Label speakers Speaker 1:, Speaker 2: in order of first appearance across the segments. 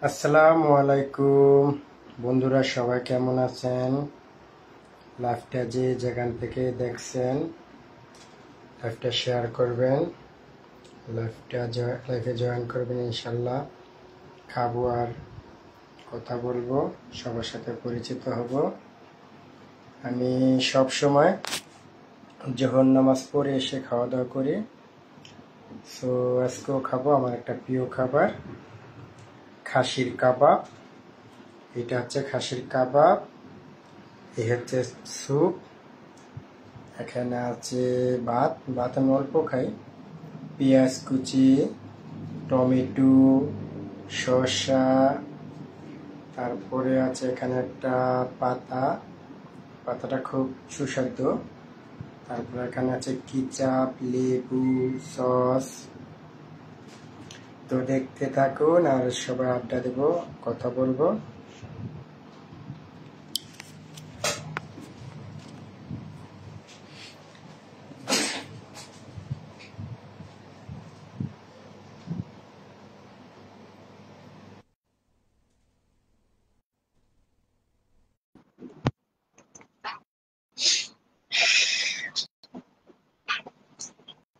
Speaker 1: আসসালামু আলাইকুম বন্ধুরা, সবাই কেমন আছেন? লাইভটা যে যেখান থেকে দেখছেন লাইভটা শেয়ার করবেন, লাইভে জয়েন করবেন। ইনশাল্লাহ খাবো আর কথা বলবো, সবার সাথে পরিচিত হব। আমি সব সময় জোহর নামাজ পড়ে এসে খাওয়া দাওয়া করি। সো আজকেও খাবো আমার একটা প্রিয় খাবার, খাসির কাবাব। এটা হচ্ছে খাসির কাবাব, এই হচ্ছে স্যুপ, এখানে আছে ভাত আমি অল্প খাই, পেঁয়াজ কুচি, টমেটো, শসা, তারপরে আছে এখানে একটা পাতাটা খুব সুস্বাদু। তারপরে এখানে আছে কিচাপ, লেবু, সস। তো দেখতে থাকুন আর সবাই আড্ডা দেব, কথা বলবো।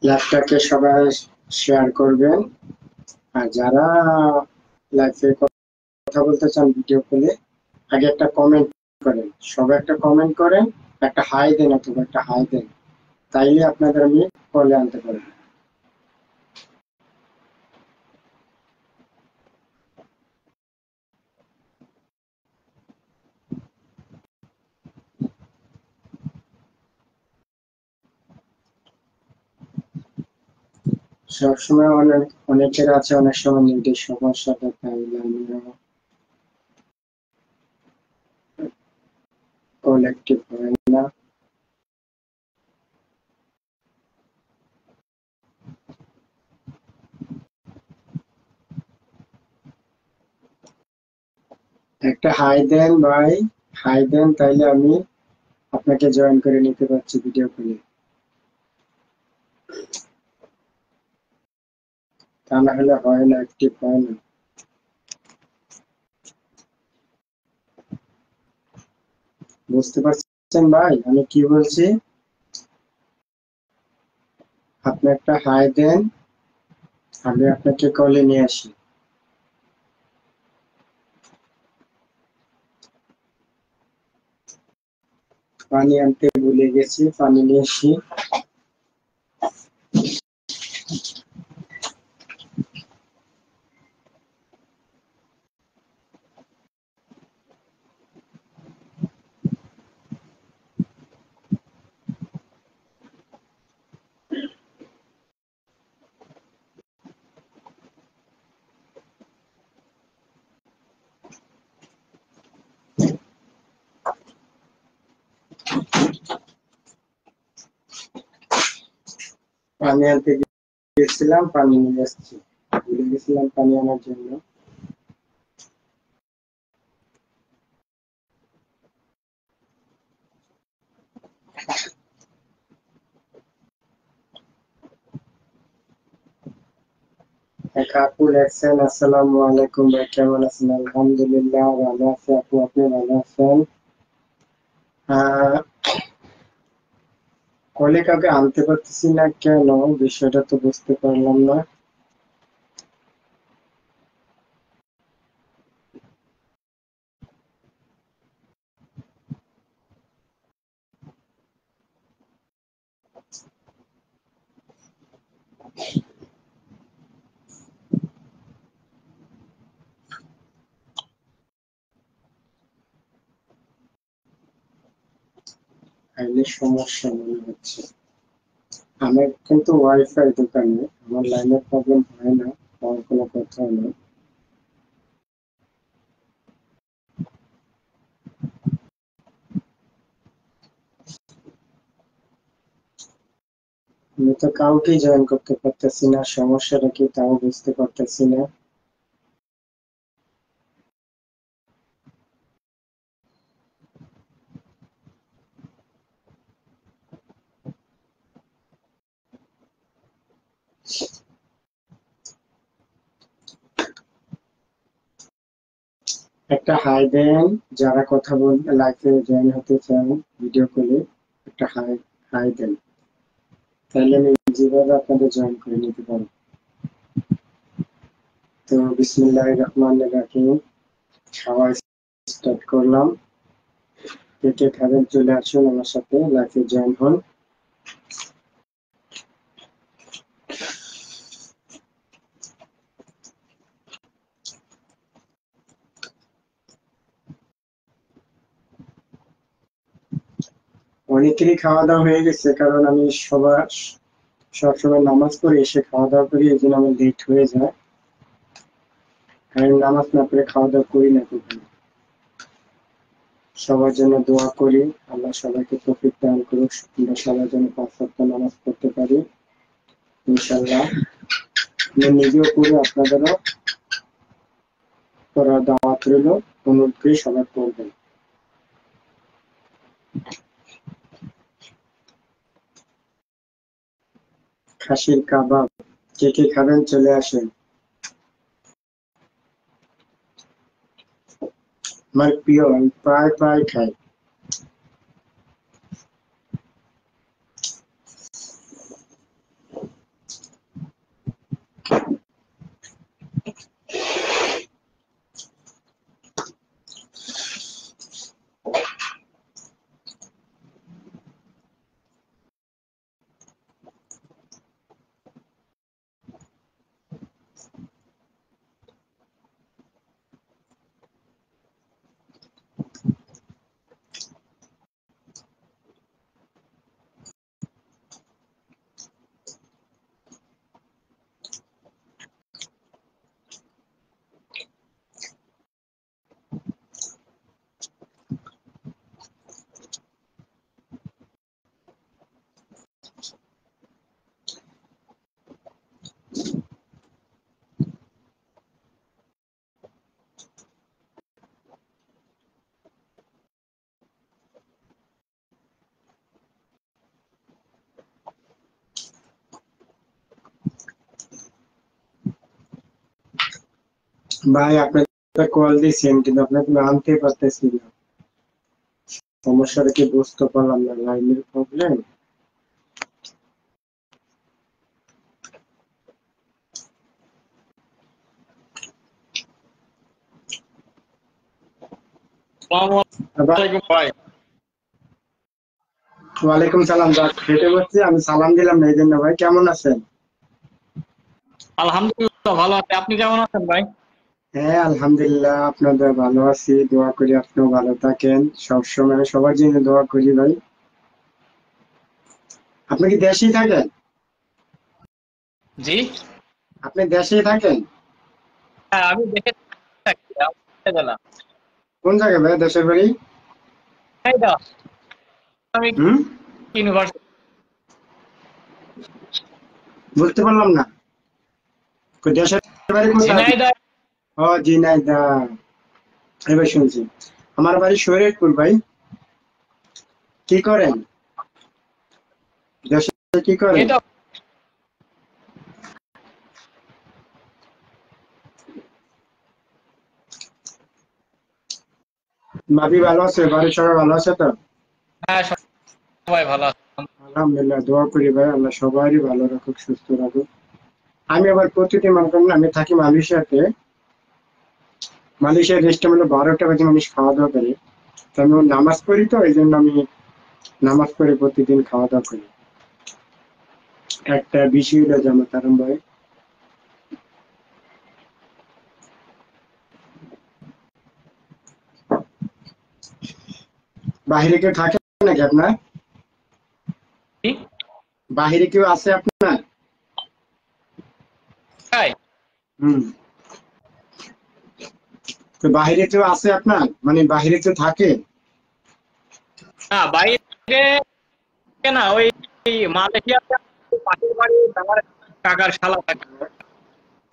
Speaker 1: লাইভটাকে সবাই শেয়ার করবেন, আর যারা লাইভে কথা বলতে চান ভিডিও কলে আগে একটা কমেন্ট করেন, সবাই একটা কমেন্ট করেন, একটা হাই দেন অথবা একটা হাই দেন, তাইলে আপনাদের আমি কলে আনতে পারবো। সবসময় অনেকের আছে অনেক সময় নেটের সমস্যা, তাইলে আমিও কল অ্যাক্টিভ হয় না। একটা হাই দেন ভাই, হাই দেন, তাইলে আমি আপনাকে জয়েন করে নিতে পারছি ভিডিও কলে, তা না হলে হয় না, অ্যাক্টিভ হয় না। বুঝতে পারছেন ভাই আমি কি বলছি? আপনি একটা হাই দেন, আমি আপনাকে কলে নিয়ে আসি। পানি আনতে ভুলে গেছি, পানি নিয়ে আসি। পানি আনতে গেছিলাম, পানি নিয়ে আসছি, ভুলে গেছিলাম পানি আনার জন্য। এক আপু লেখছেন, আসসালামু আলাইকুম ভাই, কেমন আছেন? আলহামদুলিল্লাহ ভালো আছি আপু, আপনি ভালো আছেন? আহ কলে কাউকে আনতে পারতেছি না কেন, বিষয়টা তো বুঝতে পারলাম না। আইনের সমস্যা মনে হচ্ছে। আমার কিন্তু ওয়াইফাই দোকানে, আমার লাইনের প্রবলেম হয় না, আমার কোনো কথা না। আমি তো কাউকেই জয়েন করতে পারতেছি না, সমস্যাটা কি তাও বুঝতে পারতেছি না। একটা হাই দেন, যারা কথা বলতে লাইভে জয়েন হতে চান ভিডিও কলে একটা হাই হাই দেন, তাহলে আমি যেভাবে আপনাদের জয়েন করে নিতে পারবো। তো বিসমিল্লাহির রহমানির রহিম, খাওয়া স্টার্ট করলাম। কে কে খাবেন চলে আসুন আমার সাথে লাইভে জয়েন হন। অনেকেরই খাওয়া দাওয়া হয়ে গেছে, কারণ আমি সবসময় নামাজ পড়ে এসে খাওয়া দাওয়া করি, এই জন্য আমার লেট হয়ে যায়। আমি নামাজ না পড়ে খাওয়া দাওয়া করি না কখনো। সবার জন্য দোয়া করি, আল্লাহ সবাইকে তৌফিক দান করুক, আমরা সবার জন্য 5 ওয়াক্ত নামাজ পড়তে পারি ইনশাআল্লাহ। আমি নিজেও করি, আপনাদেরও করার দাওয়াত রইল, অনুরোধ করি সবাই করবেন। খাসির কাবাব কে কে খাবেন চলে আসেন। আমার প্রিয়, আমি প্রায় প্রায় খাই। ভাই আপনাকে কল দিয়েছেন, কিন্তু আপনাকে আনতে পারতেছি না। সমস্যাটা কি বুঝতে পারলাম না, লাইনের প্রবলেম। ওয়ালাইকুম সালাম। যাক খেতে বসছি, আমি সালাম দিলাম না এই জন্য। ভাই কেমন আছেন?
Speaker 2: আলহামদুলিল্লাহ ভালো আছি। আপনি কেমন আছেন ভাই?
Speaker 1: হ্যাঁ আলহামদুলিল্লাহ, আপনাদের ভালো আছি, দোয়া করি আপনিও ভালো থাকেন। সবসময় সবার জন্য দোয়া করি ভাই। আপনি কি দেশেই থাকেন?
Speaker 2: জি,
Speaker 1: আপনি দেশেই থাকেন?
Speaker 2: হ্যাঁ আমি দেখে থাকি। জেলা
Speaker 1: কোন জায়গায় ভাই দেশের বাড়ি?
Speaker 2: আমি
Speaker 1: হুম,
Speaker 2: ইউনিভার্সিটি।
Speaker 1: বুঝতে পারলাম না। দেশের বাড়ি কোথায়?
Speaker 2: ঝিনাইদহ।
Speaker 1: ও ঝিনাইদহ, এবার শুনছি। আমার বাড়ি শরীয়তপুর ভাই। কি করেন দেশে, কি করেন?
Speaker 2: এই তো
Speaker 1: ভাবি ভালো আছে? বাড়ির সবাই ভালো আছে তো?
Speaker 2: হ্যাঁ সবাই ভালো আছে।
Speaker 1: আলহামদুলিল্লাহ, দোয়া করি ভাই আল্লাহ সবারই ভালো রাখুক, সুস্থ রাখুক। আমি আবার প্রতিদিন মনে করেন, আমি থাকি মালয়েশিয়াতে। মালয়েশিয়ার রেস্টে হলো 12টা বাজে মানুষ খাওয়া দাওয়া করে। তো আমি নামাজ পড়ি, তো এই জন্য আমি নামাজ পড়ে প্রতিদিন খাওয়া দাওয়া করি। একটা বেশি হইলে জামাত আরম্ভ হয়। বাহিরে কেউ থাকে নাকি আপনার?
Speaker 2: কি?
Speaker 1: বাহিরে কেউ আছে আপনার?
Speaker 2: তাই?
Speaker 1: হুম, তো বাহিরে কেউ আছে আপনার, মানে বাহিরে কেউ থাকে?
Speaker 2: না বাইরে না, ওই মালয়েশিয়াতে পাশের বাড়ি আমার কাকার শালা থাকে।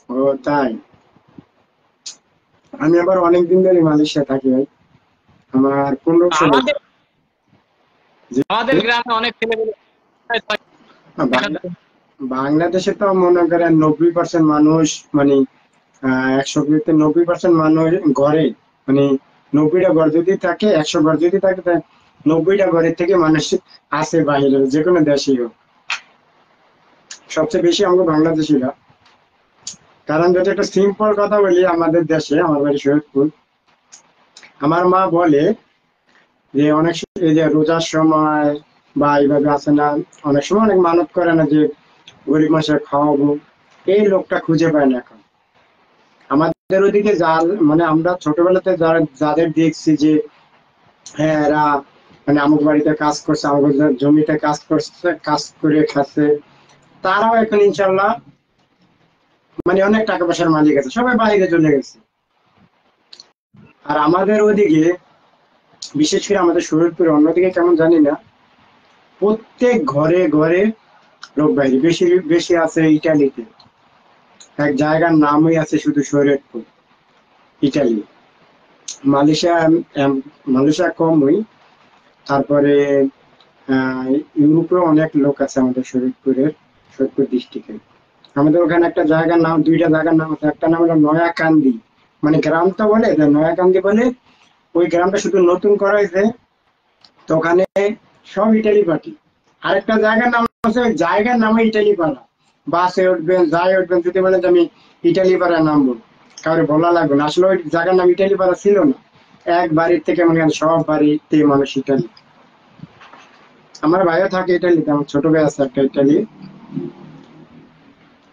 Speaker 1: ও তাই। আমি আবার অনেকদিন ধরে মালয়েশিয়া থাকি ভাই, আমার 15 বছর
Speaker 2: আমাদের
Speaker 1: জি।
Speaker 2: আমাদের গ্রামে অনেক ছেলেমেয়ে
Speaker 1: বাংলাদেশে তো মনে করেন 90% মানুষ, মানে 100 তে 90% মানুষ ঘরে মানে 90টা ঘর যদি থাকে, 100 ঘর যদি থাকে, তা 90টা ঘরের থেকে মানুষ আছে বাইরে, যে কোনো দেশেই হোক। সবচেয়ে বেশি আমাকে বাংলাদেশিরা। কারণ যদি একটা সিম্পল কথা বলি, আমাদের দেশে, আমার বাড়ি সৈয়দপুর, আমার মা বলে যে অনেক এই যে রোজার সময় বা এইভাবে আছে না, অনেক সময় অনেক মানত করে না যে গরিব মানুষের খাওয়াবো, এই লোকটা খুঁজে পায় না এখন আমাদের ওদিকে। যার মানে আমরা ছোটবেলাতে যাদের দেখছি যে হ্যাঁ এরা মানে আমুক বাড়িতে কাজ করছে, আমুক জমিতে কাজ করছে, কাজ করে খাচ্ছে, তারাও এখন ইনশাল্লাহ মানে অনেক টাকা পয়সার মালিক আছে, সবাই বাইরে চলে গেছে। আর আমাদের ওদিকে, বিশেষ করে আমাদের শরীরপুরে, অন্যদিকে কেমন জানি না, প্রত্যেক ঘরে ঘরে লোক বাইরে, বেশি বেশি আছে ইটালিতে। এক জায়গার নামই আছে শুধু শরীয়তপুর, ইটালি। মালয়েশিয়া, মালয়েশিয়া কমই। তারপরে আহ ইউরোপেও অনেক লোক আছে আমাদের শরীয়তপুরের, শরীয়তপুর ডিস্ট্রিক্টে। আমাদের ওখানে একটা জায়গার নাম, দুইটা জায়গার নাম আছে, একটা নাম হলো নয়াকান্দি, মানে গ্রামটা বলে নয়াকান্দি বলে। ওই গ্রামটা শুধু নতুন করা হয়েছে, তো ওখানে সব ইটালি পার্টি। আরেকটা জায়গার নাম আছে, ওই জায়গার নামে ইটালি পাড়া। বাসে উঠবেন, যাই উঠবেন, যদি বলেন যে আমি ইটালি পাড়া নামবো, কাউরে বলা লাগবে না। আসলে ওই জায়গার নাম ইটালি পাড়া ছিল না। এক বাড়ির থেকে মনে করেন সব বাড়িতে মানুষ ইটালি। আমার ভাইও থাকে ইটালিতে, আমার ছোট ভাই আছে একটা ইটালি।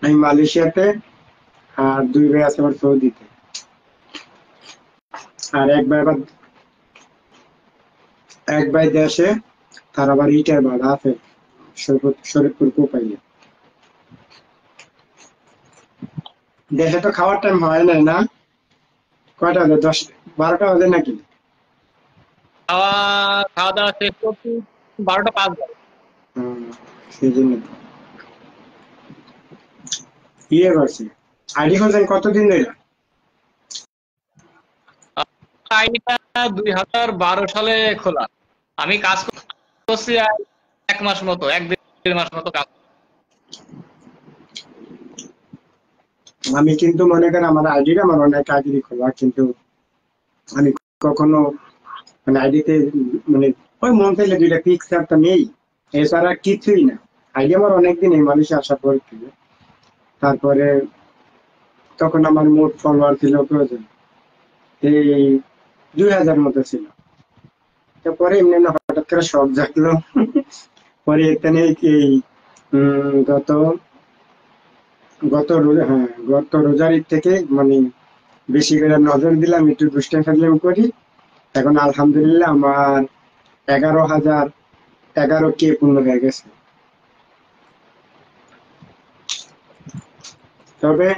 Speaker 1: আমি মালয়েশিয়াতে, আর দুই ভাই আছে আমার সৌদিতে। আর এক ভাই দেশে, তার আবার ইটার ভাড়া আছে শরীরপুর কোপাইলে। দেশে তো খাওয়ার টাইম হয় না, না? কয়টা বাজে? 10-12টা বাজে নাকি?
Speaker 2: খাওয়া খাওয়া দাওয়া শেষ করছি 12টা 5 বাজে।
Speaker 1: সেই জন্য তো। ইয়ে করছে, আইডি করছেন কতদিন ধরে?
Speaker 2: আইডিটা 2012 সালে খোলা। আমি কাজ করছি আর 1 মাস মতো, 1-1.5 মাস মতো কাজ।
Speaker 1: আমি কিন্তু মনে করেন আমার আইডিটা আমার অনেক আগেরই খোলা, কিন্তু আমি কখনো মানে আইডিতে মানে ওই মন চাইলে দুইটা পিক্স একটা নেই, এছাড়া কিছুই না। আইডি আমার অনেকদিন এই মানুষে আসার পর থেকে। তারপরে তখন আমার মোট ফলোয়ার ছিল প্রয়োজন এই 2000 মতো ছিল। তারপরে এমনি না হঠাৎ করে শখ জাগলো। পরে এখানে এই গত গত হ্যাঁ, গত রোজার ঈদ থেকে মানে বেশি করে নজর দিলাম, একটু দুষ্টামি ফাজলামি করি। এখন আলহামদুলিল্লাহ আমার 11,011 কে পূর্ণ হয়ে গেছে। তবে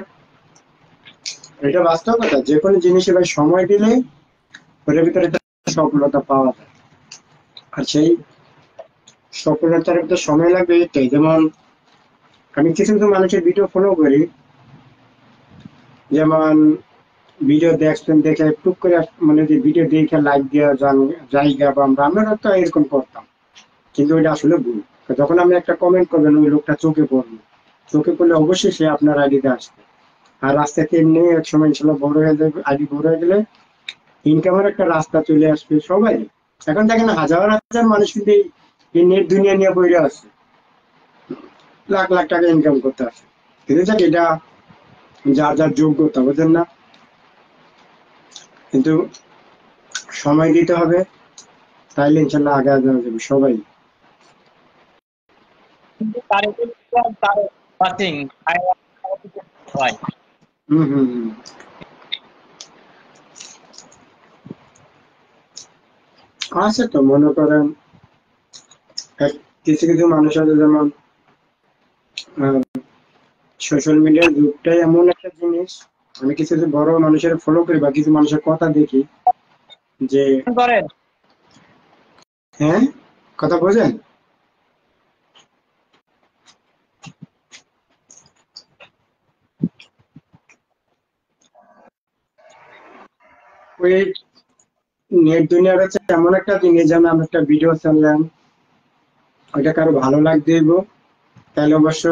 Speaker 1: এটা বাস্তব কথা, যে কোনো জিনিসে ভাই সময় দিলে ওটার ভিতরে একটা সফলতা পাওয়া যায়। আর সেই সফলতার ভিতরে সময় লাগবে এটাই। যেমন আমি কিছু কিছু মানুষের ভিডিও ফলো করি, যেমন ভিডিও দেখছেন, দেখে টুক করে মানে যে ভিডিও দেখে লাইক দেওয়া জায়গা, বা আমরা তো এরকম করতাম, কিন্তু ওইটা আসলে ভুল। তো যখন আপনি একটা কমেন্ট করবেন, ওই লোকটা চোখে পড়বে, চোখে পড়লে অবশ্যই সে আপনার আইডিতে আসবে। আর রাস্তাতে এমনি এক সময় ইনশাল্লাহ বড় হয়ে যাবে, আইডি বড় হয়ে গেলে ইনকামের একটা রাস্তা চলে আসবে সবাই। এখন দেখেন হাজার হাজার মানুষ কিন্তু এই নেট দুনিয়া নিয়ে বইরে আছে, লাখ লাখ টাকা ইনকাম করতে আসে। কিন্তু দেখ এটা যার যার যোগ্যতা, বুঝেন না? কিন্তু সময় দিতে হবে, তাইলে ইনশাল্লাহ আগে যাওয়া যাবে সবাই।
Speaker 2: কিন্তু তার তার পাসিং হয়।
Speaker 1: হম হম হম। আছে তো, মনে করেন কিছু কিছু মানুষ আছে, যেমন সোশ্যাল মিডিয়ার যুগটাই এমন একটা জিনিস। আমি কিছু কিছু বড় মানুষের ফলো করি বা কিছু মানুষের কথা দেখি যে,
Speaker 2: করেন
Speaker 1: হ্যাঁ, কথা বোঝেন? ওই নেট দুনিয়ার হচ্ছে এমন একটা জিনিস, যেমন আমি একটা ভিডিও ছাড়লাম, ওইটা কারো ভালো লাগতে হইব, তাহলে অবশ্য,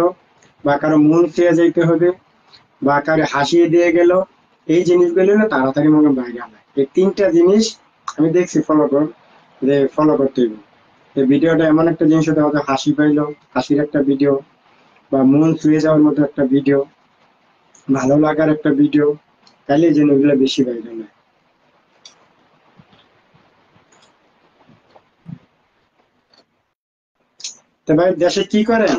Speaker 1: বা কারো মন ছুঁয়ে যাইতে হবে, বা কারো হাসিয়ে দিয়ে গেল, এই জিনিসগুলো না তাড়াতাড়ি মনে বাইরে আনে। এই তিনটা জিনিস আমি দেখছি ফলো করতে হইব। এই ভিডিওটা এমন একটা জিনিস হতে হবে, হাসি পাইলো, হাসির একটা ভিডিও, বা মন ছুঁয়ে যাওয়ার মতো একটা ভিডিও, ভালো লাগার একটা ভিডিও, তাহলে এই জিনিসগুলো বেশি বাইরে নেয়। তো ভাই দেশে কি করেন?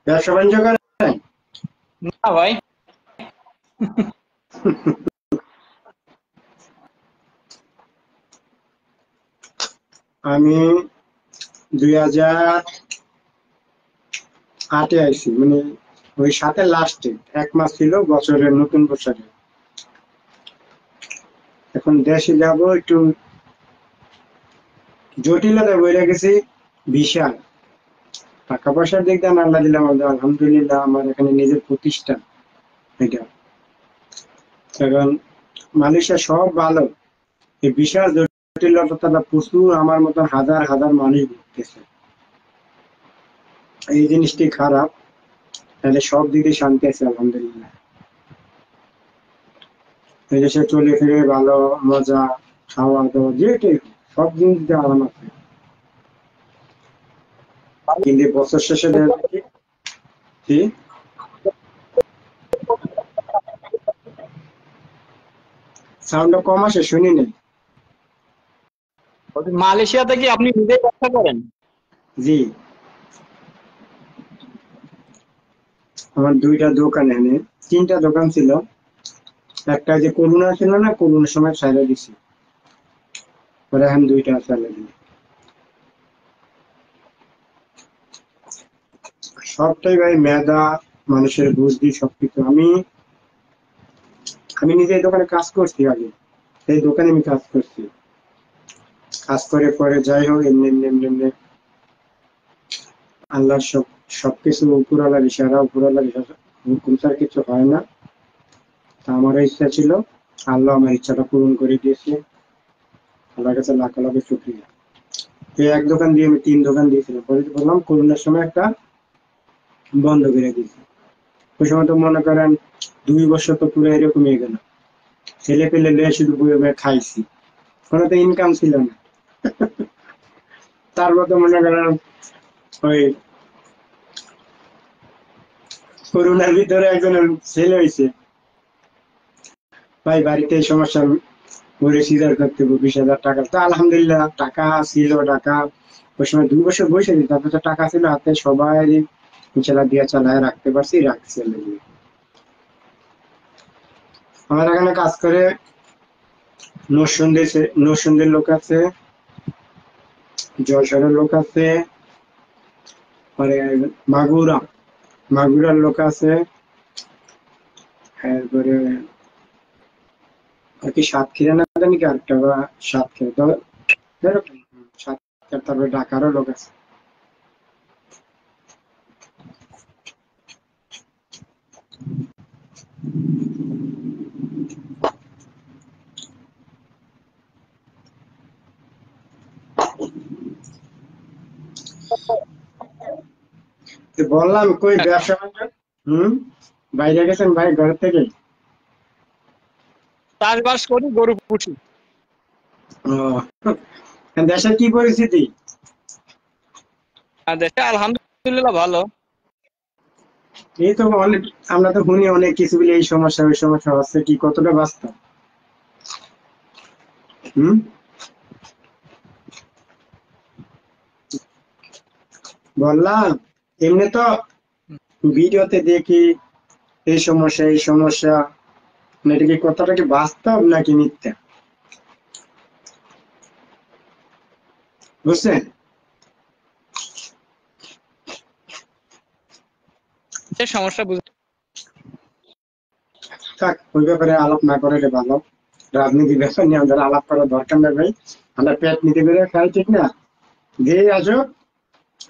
Speaker 1: ব্যবসা বাণিজ্য করেন?
Speaker 2: না ভাই।
Speaker 1: আমি 2008-এ আইছি, মানে ওই 7-এর লাস্টে 1 মাস ছিল বছরের, নতুন বছরে। এখন দেশে যাব, একটু জটিলতা বইরা গেছি বিশাল। টাকা পয়সার দিক দিয়ে আল্লাহ দিলাম আমাদের, আলহামদুলিল্লাহ আমার এখানে নিজের প্রতিষ্ঠান এটা। এখন মালয়েশিয়া সব ভালো, এই বিশাল জটিলতা প্রচুর, আমার মতন হাজার হাজার মানুষ ঘুরতেছে, এই জিনিসটি খারাপ। তাহলে সব দিকে শান্তি আছে আলহামদুলিল্লাহ। এই দেশে চলে ফিরে ভালো, মজা, খাওয়া দাওয়া যেটাই হোক, সব জিনিস দিয়ে আরাম আছে। কিন্তু বছর শেষে দেখা যায় কি সাউন্ডটা কম আসে, শুনি নেই।
Speaker 2: মালয়েশিয়াতে কি আপনি নিজেই ব্যবসা করেন?
Speaker 1: জি, আমার 2টা দোকান, এনে 3টা দোকান ছিল। একটা যে করোনা ছিল না, করোনার সময় ছাইড়া দিছি, পরে এখন 2টা চালাই দিই। সবটাই ভাই মেধা, মানুষের বুদ্ধি, সবকিছু। আমি আমি নিজে এই দোকানে কাজ করছি আগে, এই দোকানে আমি কাজ করছি, কাজ করে পরে যাই হোক এমনি এমনি এমনি এমনি আল্লাহর সবকিছু উপরওয়ালার ইশারা, উপরওয়ালার ইশারা, হুকুম ছাড়া কিছু হয় না। তা আমারও ইচ্ছা ছিল, আল্লাহ আমার ইচ্ছাটা পূরণ করে দিয়েছে, আল্লাহর কাছে লাখ লাখ শুকরিয়া। এই এক দোকান দিয়ে আমি 3 দোকান দিয়েছিলাম, পরে বললাম করোনার সময় একটা বন্ধ করে দিয়েছি। ওই সময় তো মনে করেন 2 বছর তো পুরো এরকমই গেল, ছেলে পেলে লিয়ে শুধু বয়ে বয়ে খাইছি, কোনো তো ইনকাম ছিল না। তারপর তো মনে করেন ওই করোনার ভিতরে একজনের ছেলে হয়েছে, ভাই বাড়িতে এই সমস্যা, করে সিজার করতে হবে 20,000 টাকা। তো আলহামদুলিল্লাহ টাকা ছিল, টাকা ওই সময় 2 বছর বসে দিই, তারপর তো টাকা ছিল হাতে, সবাই ইনশাল্লাহ দিয়ে চালায় রাখতে পারছি, রাখছি আলহামদুলিল্লাহ। আমার এখানে কাজ করে নরসিংদীর লোক আছে, যশোরের লোক আছে, পরে মাগুরা মাগুরার লোক আছে, এরপরে আর কি সাতক্ষীরা না জানি কি আরেকটা, বা সাতক্ষীরা তো এরকম, সাতক্ষীরা, তারপরে ঢাকারও লোক আছে। তো বললাম কই ব্যবসা বাণিজ্য, হম, বাইরে গেছেন ভাই ঘর থেকে?
Speaker 2: চাষবাস করি, গরু পুষি।
Speaker 1: ও, দেশের কি পরিস্থিতি?
Speaker 2: আর দেশে আলহামদুলিল্লাহ ভালো।
Speaker 1: এই তো অনেক, আমরা তো শুনি অনেক কিছু বলে, এই সমস্যা ওই সমস্যা হচ্ছে, কি কতটা বাস্তব? হম, বললাম এমনি তো ভিডিওতে দেখি এই সমস্যা এই সমস্যা, মানে এটা কি কথাটা কি বাস্তব নাকি মিথ্যা, বুঝছেন?
Speaker 2: সে সমস্যা বুঝে।
Speaker 1: থাক, ওই ব্যাপারে আলাপ না করে ভালো। রাজনীতির ব্যাপার নিয়ে আমাদের আলাপ করার দরকার নেই ভাই, আমরা পেট নিতে পেরে খাই, ঠিক না? যে আসো,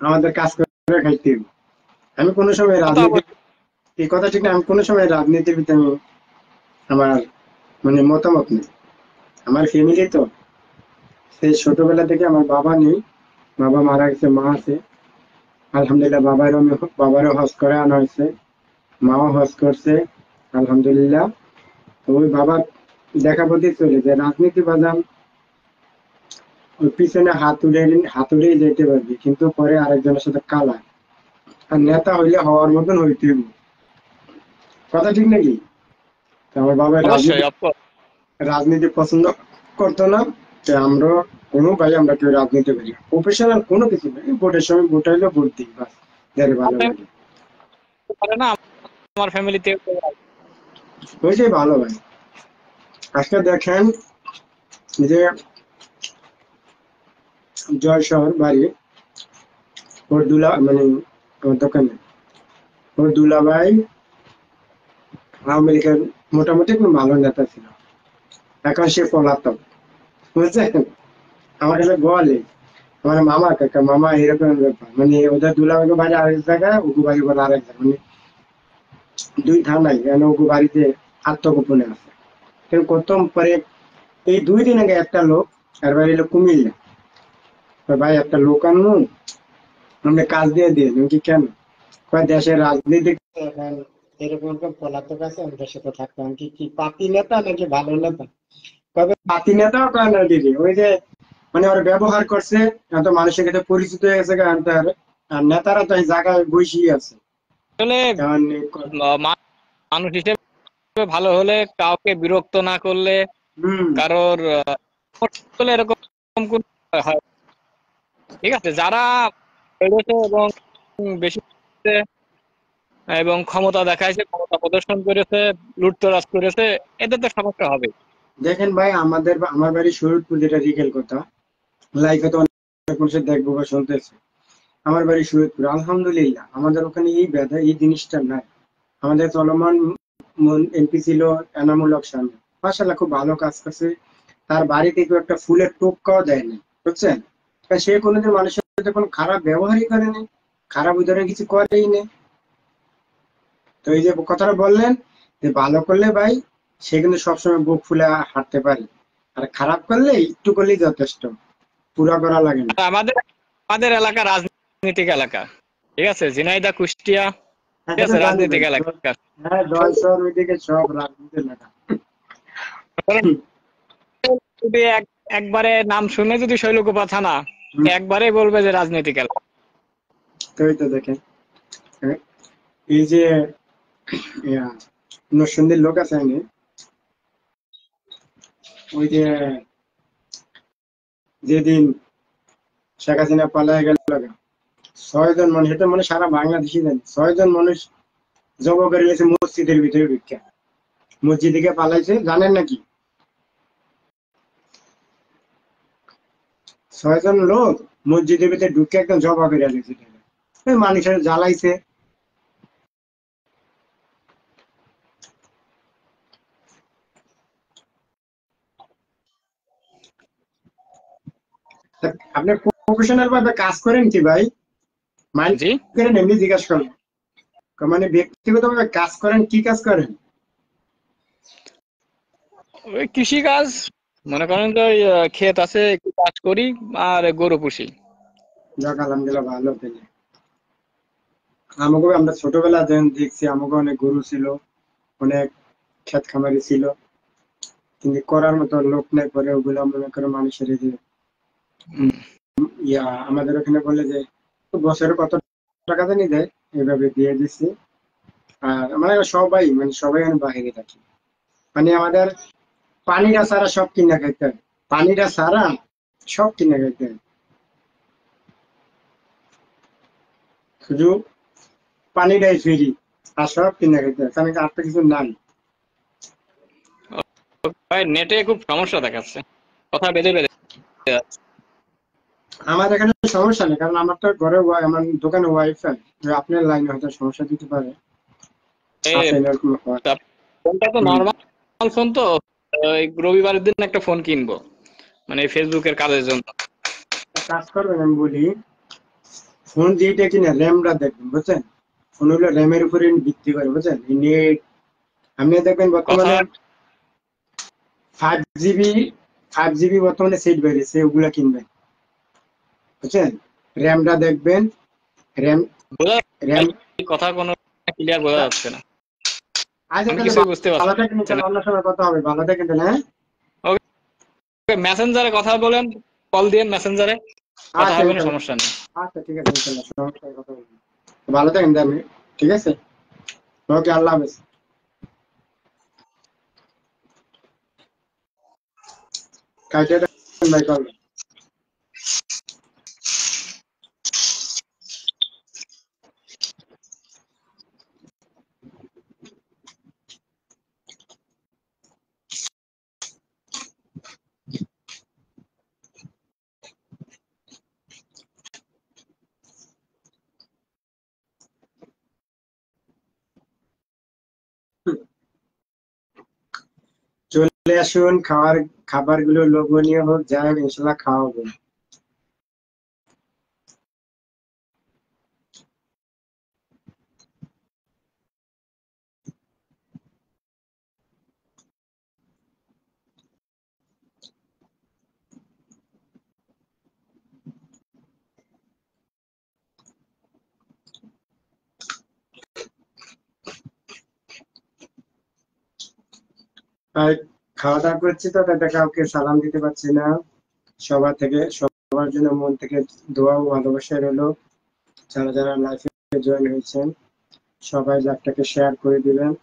Speaker 1: আমাদের কাজ করে খাইতে হবে। আমি কোনো সময় রাজনীতি, এই কথা ঠিক না, আমি কোনো সময় রাজনীতির ভিতরে আমার মানে মতামত নেই। আমার ফ্যামিলি তো সেই ছোটবেলা থেকে, আমার বাবা নেই, বাবা মারা গেছে, মা আছে আলহামদুলিল্লাহ, বাবারও হজ করে আনা হয়েছে, মাও হজ করছে আলহামদুলিল্লাহ। তো ওই বাবা দেখা বলতে চলে যে রাজনীতি বাদাম ওই পিছনে হাতুড়েই যেতে পারবি, কিন্তু পরে আরেকজনের সাথে কালা। আর নেতা হইলে হওয়ার মতন হইতে হবে। কথা ঠিক নাকি? তো আমার বাবা রাজনীতি
Speaker 2: অবশ্যই অফকোর্স।
Speaker 1: রাজনীতি পছন্দ করতো না। তো আমরা কোনো ভাই আমরা কেউ রাজনীতি করি না। প্রফেশনাল কোনো কিছু নেই, ভোটের সময় ভোট হইলে ভোট দিই বাস, যারে ভালো লাগে।
Speaker 2: করে না, আমার ফ্যামিলিতে
Speaker 1: ওইটাই ভালো ভাই। আজকে দেখেন যে জয় শহর বাড়ি, ওর দুলা মানে আমার দোকানে, ওর দুলাভাই আওয়ামী লীগের মোটামুটি একটু ভালো নেতা ছিল, এখন সে পলাতক, বুঝছেন? আমার কাছে বলে আমার মামা কাকা মামা এরকম ব্যাপার, মানে ওদের দুলাভাইকে বাড়ি আরেক জায়গায়, ওগু বাড়ি বলে আরেক জায়গায়, মানে দুই ঠান্ডাই কেন ওগু বাড়িতে আত্মগোপনে আছে। কিন্তু প্রথম পরে এই 2 দিন আগে একটা লোক, আর বাড়ি এলো কুমিল্লা, ভাই একটা লোক আনবো আমরা কাজ দিয়ে দিয়ে কি কেন, কয় দেশের রাজনীতি এখন এরকম একটা পলাতক আছে, আমাদের সাথে থাকতাম কি কি পাতি নেতা নাকি ভালো নেতা, কবে পাতি নেতাও কয় না দিদি, ওই যে মানে ওরা ব্যবহার করছে, এত মানুষের কাছে পরিচিত হয়ে গেছে, কারণ তার আর নেতারা তো এই জায়গায় বসেই আছে।
Speaker 2: আসলে
Speaker 1: কারণ
Speaker 2: মানুষ হিসেবে ভালো হলে, কাউকে বিরক্ত না করলে,
Speaker 1: হম
Speaker 2: কারোর হলে এরকম কোন হয়। ঠিক আছে, যারা বেড়েছে এবং বেশি এবং ক্ষমতা দেখাইছে, ক্ষমতা প্রদর্শন করেছে, লুটতরাজ করেছে, এদের তো সমস্যা হবে।
Speaker 1: দেখেন ভাই, আমার বাড়ি শরীরপুর, যেটা রিগেল কথা, লাইফে তো অনেক মানুষের দেখবো বা শুনতেছে। আমার বাড়ি শরীয়তপুর, আলহামদুলিল্লাহ আমাদের ওখানে এই ব্যথা এই জিনিসটা নাই। আমাদের চলমান এমপি ছিল এনামুল হক সামনে, মাশাআল্লাহ খুব ভালো কাজ করছে। তার বাড়িতে কেউ একটা ফুলের টোপকাও দেয়নি, বুঝছেন? তা সে কোনোদিন মানুষের সাথে কোনো খারাপ ব্যবহারই করেনি, খারাপ ওই ধরনের কিছু করেই নেই। তো এই যে কথাটা বললেন যে ভালো করলে ভাই, সে কিন্তু সবসময় বুক ফুলে হাঁটতে পারে, আর খারাপ করলে একটু করলেই যথেষ্ট, পুরা করা লাগে না।
Speaker 2: আর আমাদের আমাদের এলাকা রাজনৈতিক এলাকা, ঠিক আছে, ঝিনাইদহ, কুষ্টিয়া,
Speaker 1: হ্যাঁ,
Speaker 2: ঠিক
Speaker 1: সেটা
Speaker 2: আছে,
Speaker 1: জানি
Speaker 2: রাজনৈতিক
Speaker 1: ভাই।
Speaker 2: এলাকা।
Speaker 1: হ্যাঁ, জয়সর ওইদিকে সব রাজনীতি এলাকা।
Speaker 2: যদি একবারে নাম শুনে যদি শৈলকুপা থানা,
Speaker 1: হুম,
Speaker 2: একবারে বলবে যে রাজনৈতিক এলাকা।
Speaker 1: তো ওই তো দেখেন, হ্যাঁ, এই যে ইয়া, নরসিংদীর লোক আছে আইনে, ওই যে যেদিন শেখ হাসিনা পালায় গেল, 6 জন মানুষ, এটা মানে সারা বাংলাদেশি জানে, 6 জন মানুষ জব করে গেছে মসজিদের ভিতরে ঢুকে, মসজিদ থেকে পালাইছে, জানেন নাকি? 6 জন লোক মসজিদের ভিতরে ঢুকে একদম জবা করে গেছে, মানুষের জ্বালাইছে। তা আপনি প্রফেশনাল ভাবে কাজ করেন কি ভাই? মাইন্ড
Speaker 2: জি,
Speaker 1: করেন, এমনি জিজ্ঞাসা করেন, মানে ব্যক্তিগত ভাবে কাজ করেন, কি কাজ করেন?
Speaker 2: ওই কৃষি কাজ, মনে করেন যে ওই ক্ষেত আছে, একটু কাজ করি, আর গরু পুষি।
Speaker 1: যাক আলহামদুলিল্লাহ, ভালো পেলে। আমাকে আমরা ছোটবেলা যখন দেখছি, আমাকে অনেক গরু ছিল, অনেক ক্ষেত খামারি ছিল, কিন্তু করার মতো লোক নাই, পরে ওগুলা মনে করে মানুষের এই যে আমাদের ওখানে বলে যে বছরে কত টাকা জানি দেয়, এভাবে দিয়ে দিচ্ছি। আর মানে সবাই আমি বাইরে থাকি, মানে আমাদের পানিটা ছাড়া সব কিনা খাইতে হয়, পানিটা ছাড়া সব কিনা খাইতে হয়, শুধু পানিটাই ফ্রি, আর সব কিনা খাইতে হয়, কারণ আর তো কিছু নাই।
Speaker 2: ভাই নেটে খুব সমস্যা দেখাচ্ছে, কথা বেঁধে বেঁধে যাচ্ছে।
Speaker 1: আমার এখানে সমস্যা নেই, কারণ আমার তো ঘরে আমার দোকানে ওয়াইফাই, আপনার লাইনে হয়তো সমস্যা দিতে পারে, আছে এরকম হয়।
Speaker 2: ফোনটা তো
Speaker 1: হম,
Speaker 2: নর্মাল ফোন তো, ওই রবিবারের দিন একটা ফোন কিনবো, মানে ফেসবুকের কাজের জন্য।
Speaker 1: কাজ করবেন, আমি বলি ফোন যেটা কিনা র্যামটা দেখবেন, বুঝছেন? ফোন হলো র্যামের উপরে ভিত্তি করে, বুঝছেন? নেট আপনি দেখবেন
Speaker 2: কথা
Speaker 1: বর্তমানে 5 জিবি 5 জিবি বর্তমানে সেট বেরিয়েছে, ওগুলা কিনবেন, বুঝছেন? র্যামটা দেখবেন, র্যাম
Speaker 2: বোঝা
Speaker 1: র্যাম
Speaker 2: যাচ্ছে, কথা কোনো ক্লিয়ার বোঝা যাচ্ছে না।
Speaker 1: আচ্ছা
Speaker 2: আমি
Speaker 1: তাহলে
Speaker 2: কিছুই বুঝতে পারছি
Speaker 1: ভালো থাকেন,
Speaker 2: না।
Speaker 1: ইনশাআল্লাহ অন্য সময় কথা হবে, ভালো থাকেন তাহলে, হ্যাঁ।
Speaker 2: ওকে, মেসেঞ্জারে কথা বলেন, কল দিয়ে মেসেঞ্জারে কথা
Speaker 1: আচ্ছা
Speaker 2: হবে না,
Speaker 1: ইনশাআল্লাহ।
Speaker 2: সমস্যা নেই।
Speaker 1: আচ্ছা ঠিক আছে, ইনশাআল্লাহ সমস্যা নেই, কথা বলবো। ভালো থাকেন তাহলে, ঠিক আছে। ওকে, আল্লাহ হাফেজ। কাইটে দেন ভাই কল। চলে আসুন, খাবারগুলো লোভনীয় হোক, যাই হোক ইনশাআল্লাহ খাওয়াবো। আর খাওয়া দাওয়া করছি তো, তাতে কাউকে সালাম দিতে পারছি না। সবার জন্য মন থেকে দোয়া ও ভালোবাসা রইলো। যারা যারা লাইফে জয়েন হয়েছেন, সবাই লাইভটাকে শেয়ার করে দিবেন।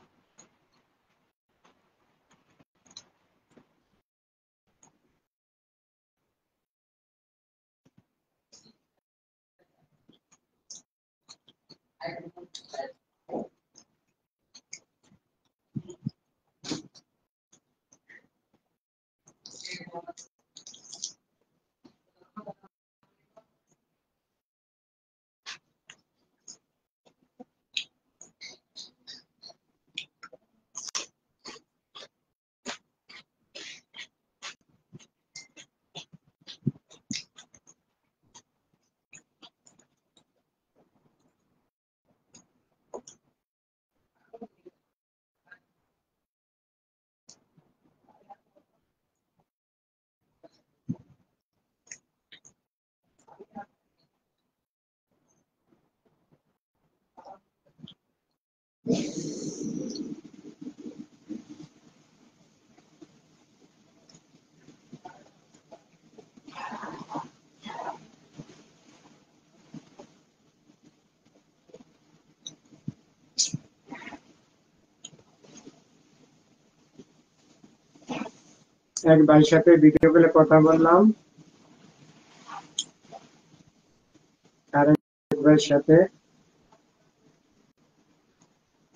Speaker 1: এক ভাইয়ের সাথে ভিডিও কলে কথা বললাম, আর এক ভাইয়ের সাথে।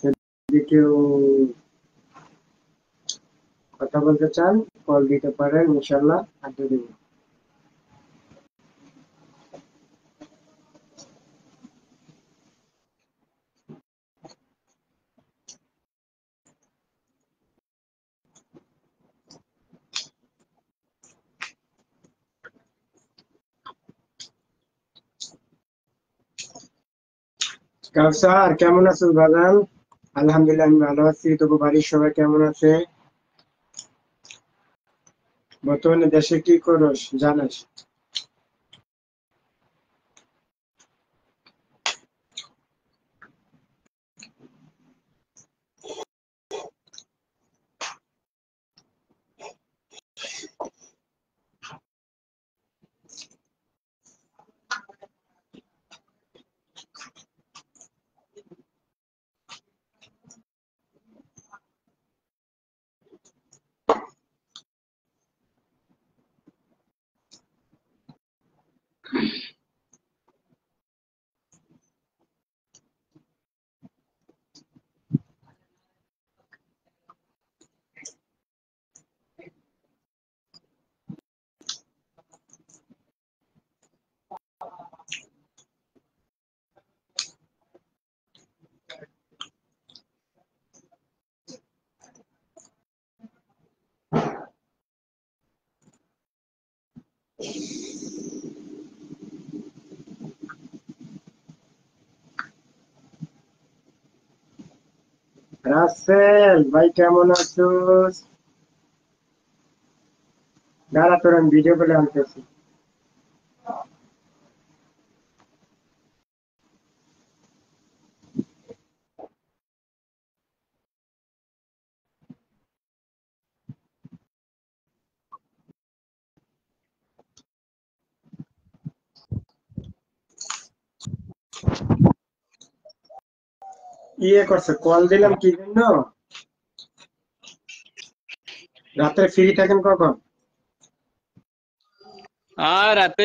Speaker 1: যদি কেউ কথা বলতে চান, কল দিতে পারেন, ইনশাআল্লাহ আড্ডা দিব। কাউসার, কেমন আছো বাজান? আলহামদুলিল্লাহ আমি ভালো আছি। তবু বাড়ির সবাই কেমন আছে? বর্তমানে দেশে কি করস জানাস? রাসেল ভাই কেমন আছোস? দাঁড়া, তোর আমি ভিডিও কলে আনতেছি। ইয়ে করছে, কল দিলাম কি জন্য? রাতে ফ্রি থাকেন কখন?
Speaker 2: আর রাত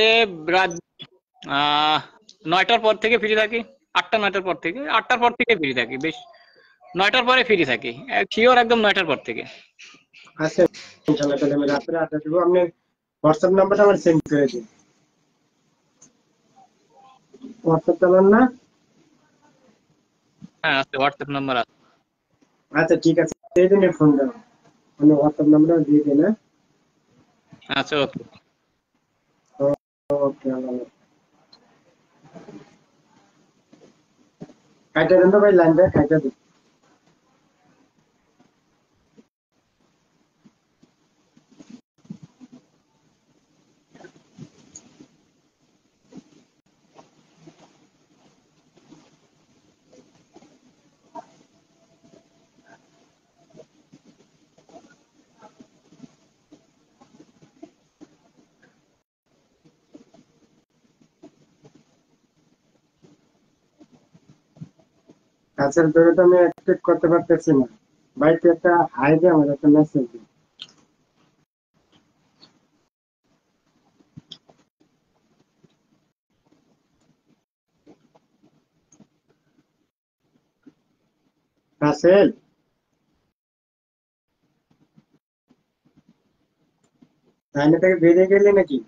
Speaker 2: 9টার পর থেকে ফ্রি থাকি। 8টা 9টার পর থেকে, 8টার পর থেকে ফ্রি থাকি। বেশ 9টার পরে ফ্রি থাকি, শিওর একদম 9টার পর থেকে।
Speaker 1: আচ্ছা, ইনশাল্লাহ তাহলে আমি রাত্রে আড্ডা দিব। আপনি হোয়াটসঅ্যাপ নাম্বারটা আমার সেন্ড করে দিন। হোয়াটসঅ্যাপ চালান না?
Speaker 2: হ্যাঁ আছে, হোয়াটসঅ্যাপ নাম্বার আছে।
Speaker 1: আচ্ছা ঠিক আছে, সেই দিনে ফোন দেবো। আমি হোয়াটসঅ্যাপ নাম্বারটা দিয়ে দিন।
Speaker 2: আচ্ছা, ওকে।
Speaker 1: ওকে, আল্লাহ হাফেজ। কাইটা দেন তো ভাই, লাইনটা কাইটা দিন। কাছের ধরে তো আমি অ্যাক্টিভ করতে পারতেছি না। ভাই তুই একটা হাই দে, আমার একটা মেসেজ দিন। রাসেল, লাইনে থেকে বেরিয়ে গেলি নাকি?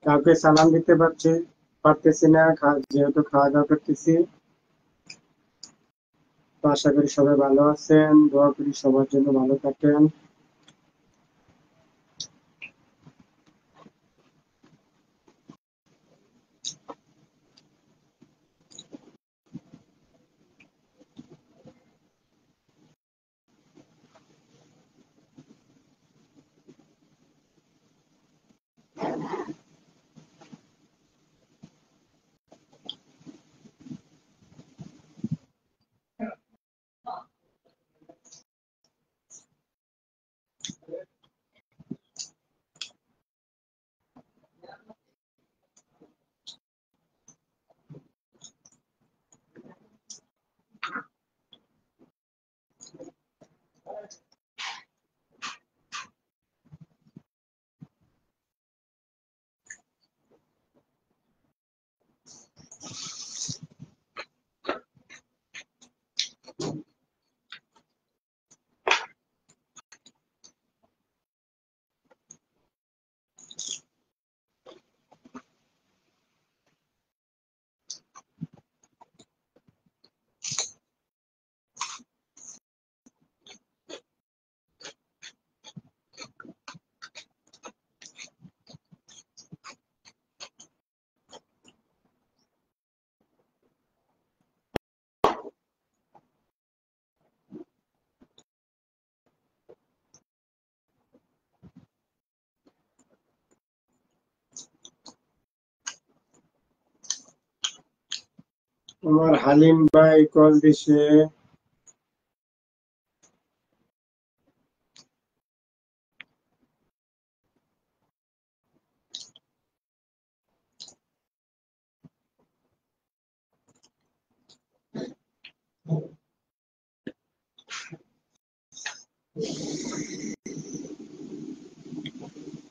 Speaker 1: কাউকে সালাম দিতে পারতেছি না, যেহেতু খাওয়া দাওয়া করতেছি। তো আশা করি সবাই ভালো আছেন, দোয়া করি সবার জন্য ভালো থাকেন। আমার হালিম ভাই কল দিছে।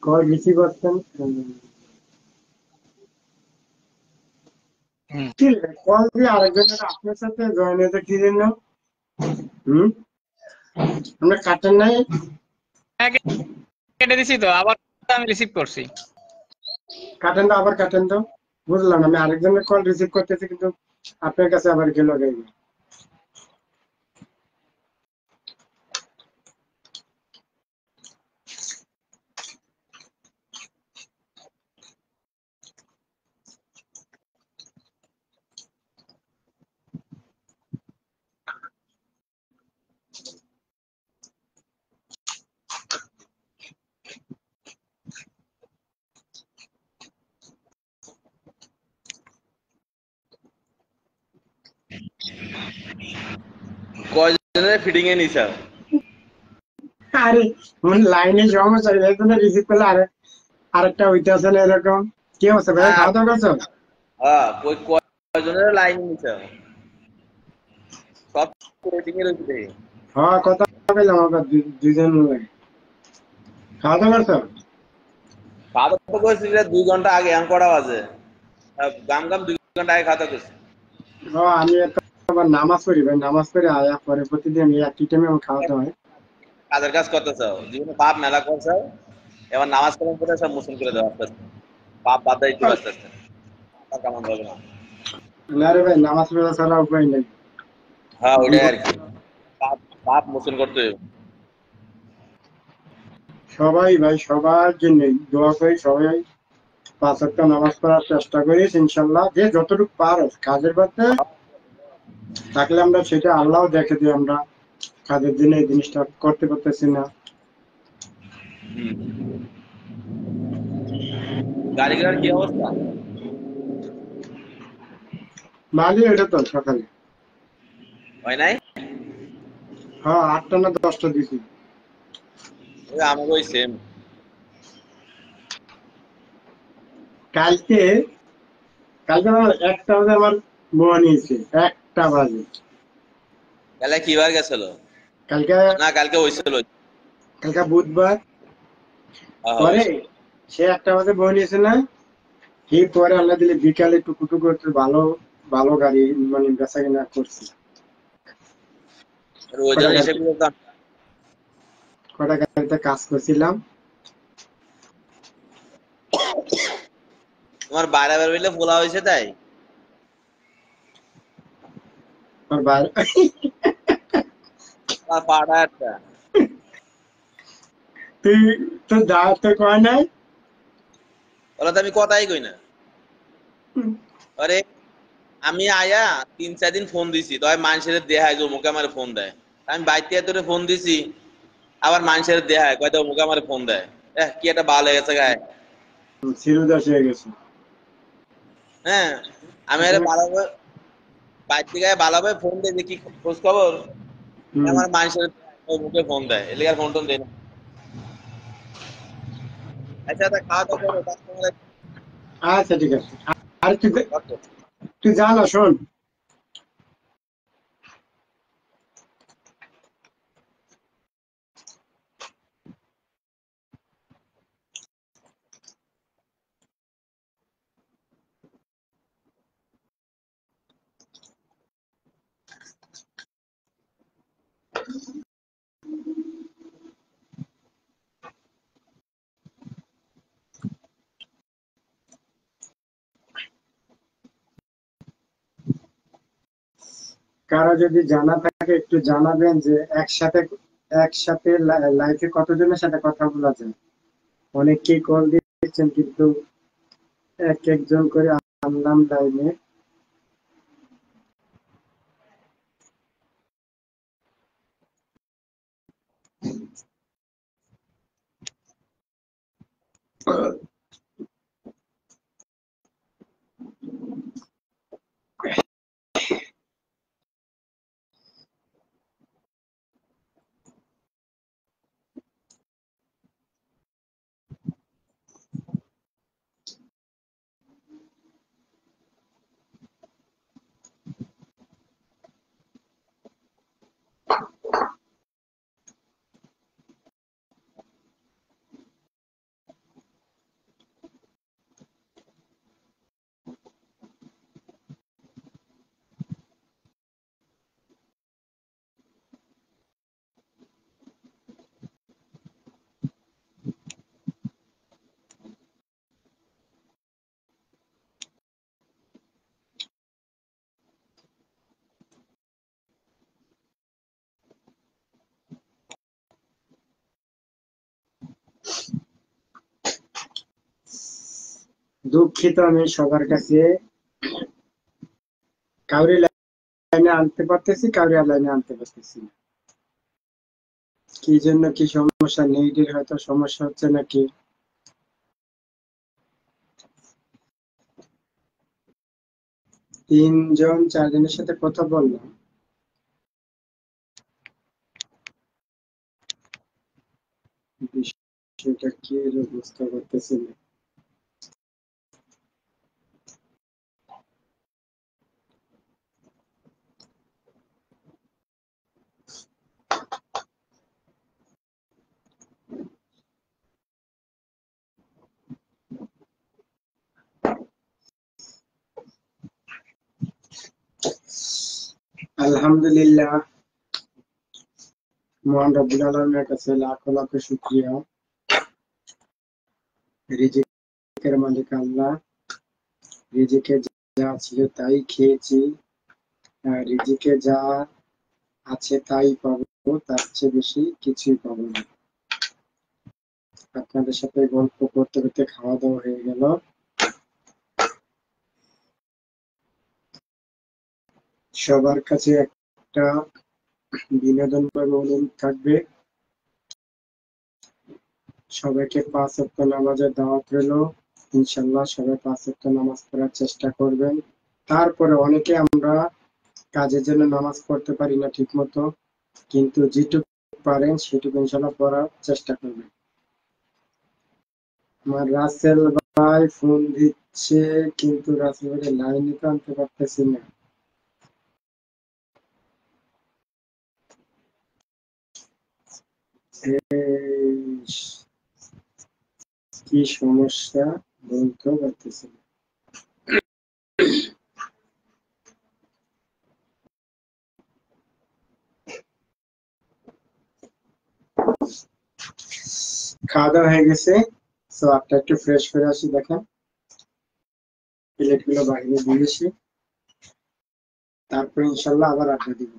Speaker 1: কল রিসিভ করছেন? কি কল দিয়ে আরেকজনের আপনার সাথে জয়েন হয়েছে কি জন্য? হুম, আমরা কাটেন নাই?
Speaker 2: হ্যাঁ, কেটে দিছি তো, আবার আমি রিসিভ করছি।
Speaker 1: কাটেন তো, আবার কাটেন তো। বুঝলাম না, আমি আরেকজনের কল রিসিভ করতেছি কিন্তু আপনার কাছে আবার গেল গেল।
Speaker 3: কয়জনের ফিডিং এ নিছা?
Speaker 1: আরে লাইনে সমস্যা, এই জন্য রিসিভ করলে আরেকটা হইতেছে না এরকম। কি অবস্থা ভাই, খাওয়া দাওয়া করছো?
Speaker 3: হ্যাঁ, কয়জনের লাইন নিছে সব রেটিং এর উপরে।
Speaker 1: হ্যাঁ, কথা বললাম আমরা দুজন মিলে। খাওয়া দাওয়া করছো?
Speaker 3: খাওয়া দাওয়া করছি যে 2 ঘন্টা আগে, এখন কটা বাজে? গাম গাম 2 ঘন্টা আগে খাওয়া দাওয়া করছি।
Speaker 1: আমি একটা আবার নামাজ পড়ি ভাই, নামাজ পড়ে আয়া পরে প্রতিদিন এই একই টাইমে আমার খাওয়া দাওয়া হয়।
Speaker 3: কাজের কাজ করতেছো, জীবনে পাপ মেলা করছো, এবার নামাজ কালাম করে সব মুসলিম করে দেওয়া আস্তে আস্তে। পাপ বাদ দিতে আস্তে আস্তে, আর কামান হবে না।
Speaker 1: না রে ভাই, নামাজ পড়া ছাড়া উপায় নেই।
Speaker 3: হ্যাঁ, ওইটাই আর কি। পাপ পাপ মোচন করতে হবে।
Speaker 1: সবাই ভাই, সবার জন্য দোয়া করি, সবাই 5 ওয়াক্ত নামাজ পড়ার চেষ্টা করিস ইনশাল্লাহ। যে যতটুকু পারো কাজের মধ্যে থাকলে আমরা সেটা আল্লাহ দেখে দিই, আমরা কাজের দিনে এই জিনিসটা করতে পারতেছি না।
Speaker 3: গাড়ি ঘোড়ার কি অবস্থা?
Speaker 1: মালি এটা তো সকালে,
Speaker 3: হয় নাই?
Speaker 1: হ্যাঁ 8টা না 10টা দিছি।
Speaker 3: ওই আমাকে ওই সেম।
Speaker 1: কালকে কালকে আমার 1টা বাজে আমার মোয়া নিয়েছে, 1টা বাজে।
Speaker 3: তাহলে কিবার গেছিল?
Speaker 1: কালকে
Speaker 3: না, কালকে হয়েছিল।
Speaker 1: কালকে বুধবার,
Speaker 3: হ্যাঁ,
Speaker 1: পরে
Speaker 3: হয়েছিল।
Speaker 1: সে 1টা বাজে বই নিয়েছে না, এই পরে আল্লাহ দিলে বিকালে টুকু একটু ভালো ভালো গাড়ি মানে বেচা কিনা করছি।
Speaker 3: ওই
Speaker 1: কটা
Speaker 3: জন্য
Speaker 1: গাড়ি
Speaker 3: হিসেব করতাম।
Speaker 1: কটা গাড়িতে কাজ করছিলাম।
Speaker 3: তোমার বাইরে বের হইলে ফোলা হয়েছে তাই?
Speaker 1: আর বাইরে
Speaker 3: আর পাটা একটা।
Speaker 1: তুই তোর দাওয়াত তো কয় নাই।
Speaker 3: ওরা তো আমি কথাই কই না। আরে, আমি আয়া 3-4 দিন ফোন দিছি, তবে মানুষের দেহায় যে মুখে আমার ফোন দেয়। আমি বাইতে তোরে ফোন দিছি, আবার মানুষের দেহায় কয়তো মুখে আমার ফোন দেয়। কি একটা ভালো হয়ে গেছে গায়ে।
Speaker 1: সিরুদাস হয়ে গেছে।
Speaker 3: হ্যাঁ, আমি আরে ভালোভাবে বাইতে গায়ে ভালোভাবে ফোন দেয় যে কি খোঁজ খবর,
Speaker 1: হম।
Speaker 3: আমার মানুষের মুখে ফোন দেয়, এলিগে আর ফোন টোন দেয় না। আচ্ছা, তা খাওয়া দাওয়া করো, তারপরে
Speaker 1: আচ্ছা ঠিক আছে। আর তুই
Speaker 3: রাখো।
Speaker 1: তুই যা না, শোন। কারো যদি জানা থাকে একটু জানাবেন যে একসাথে একসাথে লাইফে কতজনের সাথে কথা বলা যায়। অনেকেই কল দিচ্ছেন কিন্তু এক একজন করে আনলাম লাইনে। দুঃখিত আমি সবার কাছে, কাউরি লাইনে আনতে পারতেছি, কাউরি লাইনে আনতে পারতেছি না। কি জন্য, কি সমস্যা, নেটের হয়তো সমস্যা হচ্ছে নাকি। 3-4 জনের সাথে কথা বললাম। বিষয়টা কি বুঝতে পারতেছি না। আলহামদুলিল্লাহ, মহান রব্বুল আলামিনের কাছে লাখো লাখো শুকরিয়া। রিজিকের মালিক আল্লাহ। রিজিকে যা ছিল তাই খেয়েছি, রিজিকে যা আছে তাই পাবো, তার চেয়ে বেশি কিছুই পাবো না। আপনাদের সাথে গল্প করতে করতে খাওয়া দাওয়া হয়ে গেল। সবার কাছে একটা বিনোদনময় অনুরোধ থাকবে, সবাইকে 5 ওয়াক্ত নামাজের দাওয়াত রইল। ইনশাল্লাহ সবাই 5 ওয়াক্ত নামাজ পড়ার চেষ্টা করবেন। তারপরে অনেকে আমরা কাজের জন্য নামাজ পড়তে পারি না ঠিক মতো, কিন্তু যেটুকু পারেন সেটুকু ইনশাল্লাহ পড়ার চেষ্টা করবেন। আমার রাসেল ভাই ফোন দিচ্ছে, কিন্তু রাসেল ভাই লাইনে তো আনতে পারতেছি না। কি সমস্যা বলতে পারতেছি না। খাওয়া দাওয়া হয়ে গেছে, তো আপনি একটু ফ্রেশ করে আসি। দেখেন প্লেট গুলো বাইরে দিয়েছি, তারপর ইনশাল্লাহ আবার আড্ডা দিব।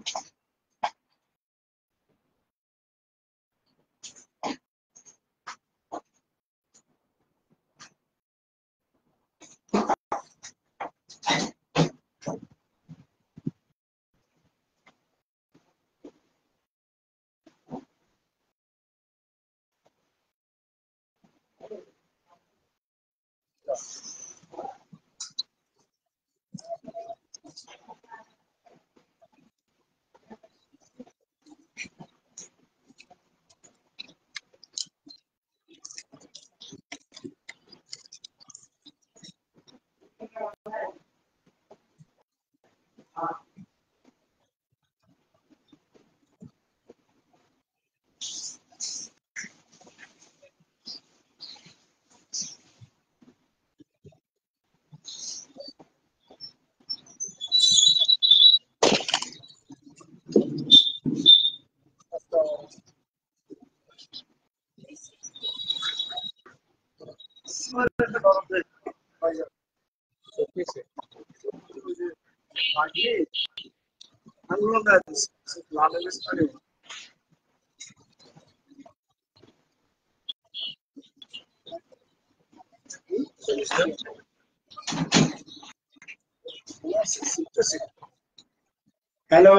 Speaker 1: হ্যালো,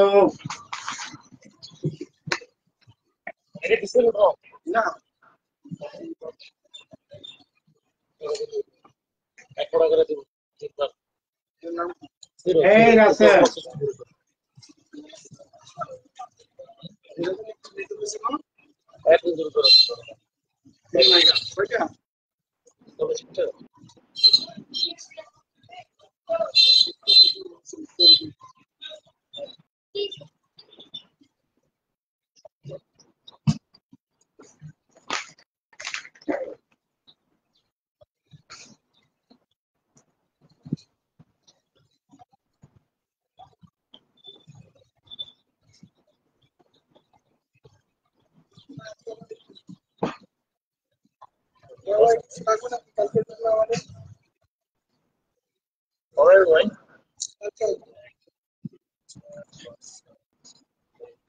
Speaker 1: না এই রাসেল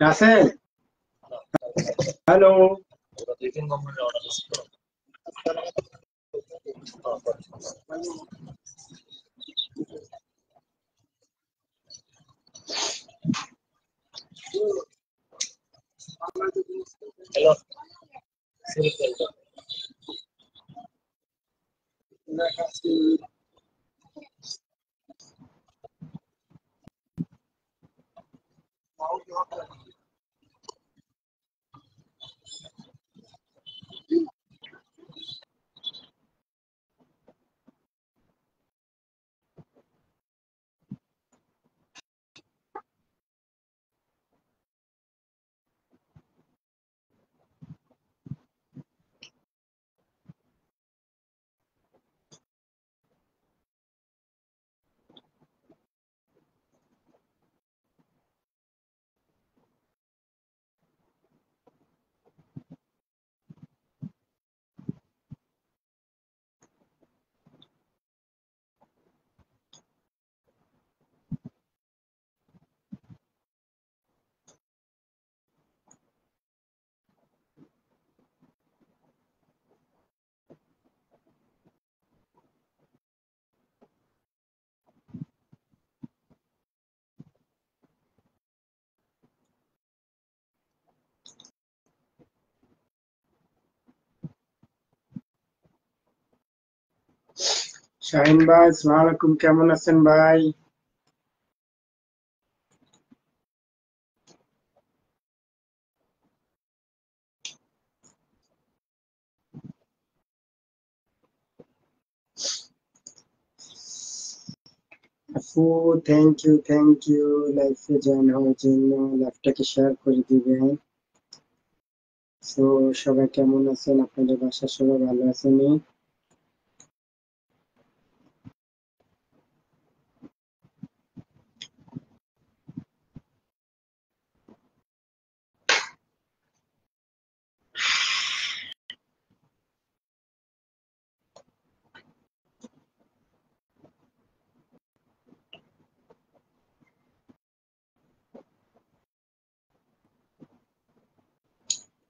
Speaker 1: রাসেল, হ্যালো। শাহিন ভাই, আসসালামু আলাইকুম, কেমন আছেন ভাই? আপু, থ্যাংক ইউ লাইফে জয়েন হওয়ার জন্য। লাইভটাকে শেয়ার করে দিবেন। তো সবাই কেমন আছেন? আপনাদের বাসার সবাই ভালো আছেন?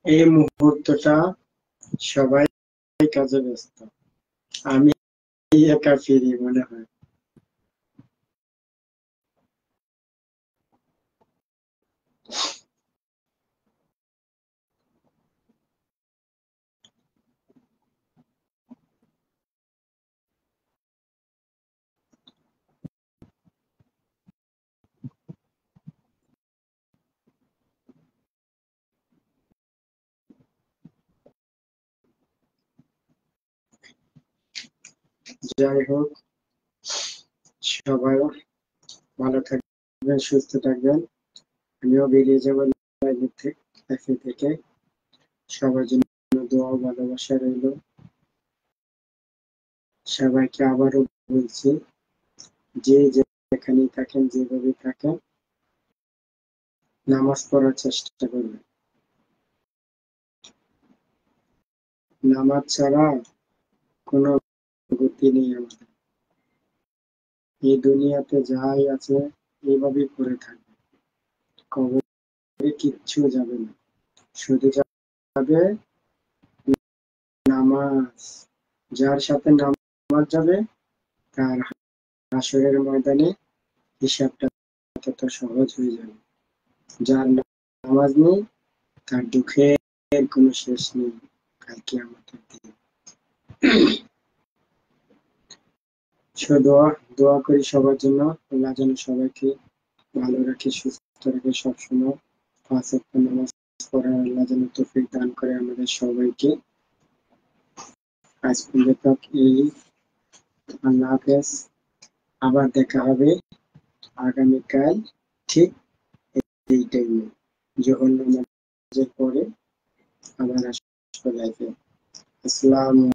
Speaker 1: এই মুহূর্তটা সবাই কাজে ব্যস্ত, আমি একা ফিরি মনে হয়। যাই হোক, সবাই ভালো থাকবেন, সুস্থ থাকবেন। আমিও বেরিয়ে যাবো লাইফ থেকে। সবার জন্য দোয়া ও ভালোবাসা রইল। সবাইকে আবারও বলছি, যে যেখানে থাকেন, যেভাবে থাকেন, নামাজ পড়ার চেষ্টা করবেন। নামাজ ছাড়া কোনো গতি নেই আমাদের। এই দুনিয়াতে যাই আছে এইভাবেই পড়ে থাকবে, কবরে কিচ্ছু যাবে না, শুধু যাবে নামাজ। যার সাথে নামাজ যাবে তার হাসরের ময়দানে হিসাবটা তত সহজ হয়ে যাবে। যার নামাজ নেই তার দুঃখের কোনো শেষ নেই কাল কিয়ামতের দিন। দোয়া করি সবার জন্য, আল্লাহ যেন সবাইকে ভালো রাখে, সুস্থ রাখে সবসময়। 5 ওয়াক্ত নামাজ পড়ার আল্লাহ যেন তৌফিক দান করে আমাদের সবাইকে। আজ পর্যন্ত এই, আল্লাহ হাফেজ। আবার দেখা হবে আগামীকাল ঠিক এই টাইমে, জোহর নামাজের পরে আবার আসবো লাইভে। আসসালামু